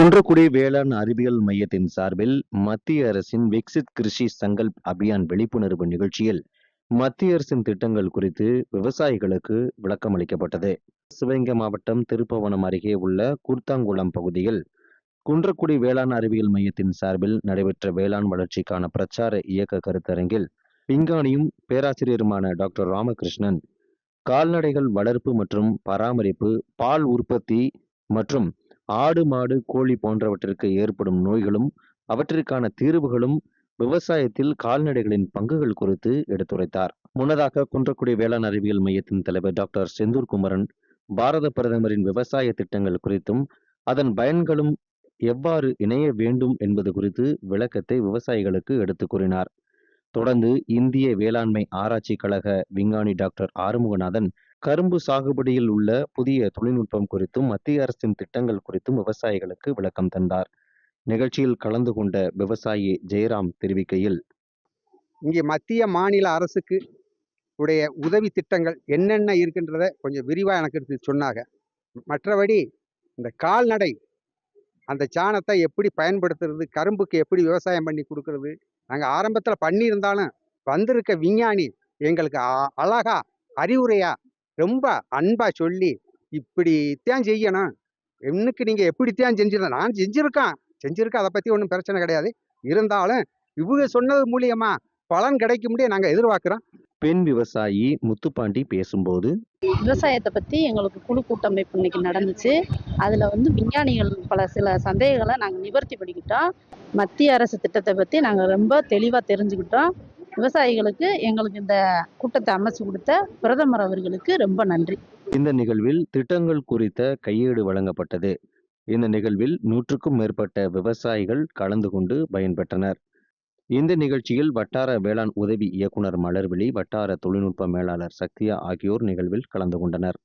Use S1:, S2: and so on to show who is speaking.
S1: குன்றக்குடி வேளாண் அறிவியல் மையத்தின் சார்பில் மத்திய அரசின் விக்சித் கிருஷி சங்கல்ப் அபியான் விழிப்புணர்வு நிகழ்ச்சியில் மத்திய அரசின் திட்டங்கள் குறித்து விவசாயிகளுக்கு விளக்கம் அளிக்கப்பட்டது. சிவகங்கை மாவட்டம் திருப்புவனம் அருகே உள்ள கூர்த்தாங்குளம் பகுதியில் குன்றக்குடி வேளாண் அறிவியல் மையத்தின் சார்பில் நடைபெற்ற வேளாண் வளர்ச்சிக்கான பிரச்சார இயக்க கருத்தரங்கில் விஞ்ஞானியும் பேராசிரியருமான டாக்டர் ராமகிருஷ்ணன் கால்நடைகள் வளர்ப்பு மற்றும் பராமரிப்பு, பால் உற்பத்தி மற்றும் ஆடு, மாடு, கோழி போன்றவற்றிற்கு ஏற்படும் நோய்களும் அவற்றிற்கான தீர்வுகளும் விவசாயத்தில் கால்நடைகளின் பங்குகள் குறித்து எடுத்துரைத்தார். முன்னதாக குன்றக்குடி வேளாண் அறிவியல் மையத்தின் தலைவர் டாக்டர் செந்தூர் குமரன் பாரத பிரதமரின் விவசாய திட்டங்கள் குறித்தும் அதன் பயன்களும் எவ்வாறு இணைய வேண்டும் என்பது குறித்து விளக்கத்தை விவசாயிகளுக்கு எடுத்துக் கூறினார். தொடர்ந்து இந்திய வேளாண்மை ஆராய்ச்சி கழக விஞ்ஞானி டாக்டர் ஆறுமுகநாதன் கரும்பு சாகுபடியில் உள்ள புதிய தொழில்நுட்பம் குறித்தும் மத்திய அரசின் திட்டங்கள் குறித்தும் விவசாயிகளுக்கு விளக்கம் தந்தார். நிகழ்ச்சியில் கலந்து கொண்ட விவசாயி ஜெயராம் தெரிவிக்கையில்,
S2: இங்கே மத்திய மாநில அரசுக்கு உடைய உதவி திட்டங்கள் என்னென்ன இருக்கின்றத கொஞ்சம் விரிவாக எனக்கு சொன்னாங்க. மற்றபடி இந்த கால்நடை அந்த சாணத்தை எப்படி பயன்படுத்துறது, கரும்புக்கு எப்படி விவசாயம் பண்ணி கொடுக்கறது, நாங்கள் ஆரம்பத்தில் பண்ணியிருந்தாலும் வந்திருக்க விஞ்ஞானி எங்களுக்கு அழகா அறிவுரையா ரொம்ப அன்பா சொல்லி இப்படித்தான் செய்யணும், இன்னைக்கு நீங்கள் எப்படித்தான் செஞ்சிருந்தோம், நான் செஞ்சிருக்கேன், அதை பற்றி ஒன்றும் பிரச்சனை கிடையாது. இருந்தாலும் இவங்க சொன்னது மூலியமா பலன் கிடைக்க முடிய நாங்கள் எதிர்பார்க்குறோம்.
S1: பெண் விவசாயி முத்துப்பாண்டி பேசும்போது,
S3: விவசாயத்தை பற்றி எங்களுக்கு குழு கூட்டமைப்பு இன்னைக்கு நடந்துச்சு. அதில் விஞ்ஞானிகள் சில சந்தேகங்களை நாங்கள் நிவர்த்தி பண்ணிக்கிட்டோம். மத்திய அரசு திட்டத்தை பற்றி நாங்கள் ரொம்ப தெளிவாக தெரிஞ்சுக்கிட்டோம். விவசாயிகளுக்கு எங்களுக்கு இந்த கூட்டத்தை அமைச்சு கொடுத்த பிரதமர் அவர்களுக்கு ரொம்ப நன்றி.
S1: இந்த நிகழ்வில் திட்டங்கள் குறித்த கையேடு வழங்கப்பட்டது. இந்த நிகழ்வில் 100க்கும் மேற்பட்ட விவசாயிகள் கலந்து கொண்டு பயன்பெற்றனர். இந்த நிகழ்ச்சியில் வட்டார வேளாண் உதவி இயக்குனர் மலர்விழி, வட்டார தொழில்நுட்ப மேலாளர் சக்தியா ஆகியோர் நிகழ்வில் கலந்து கொண்டனர்.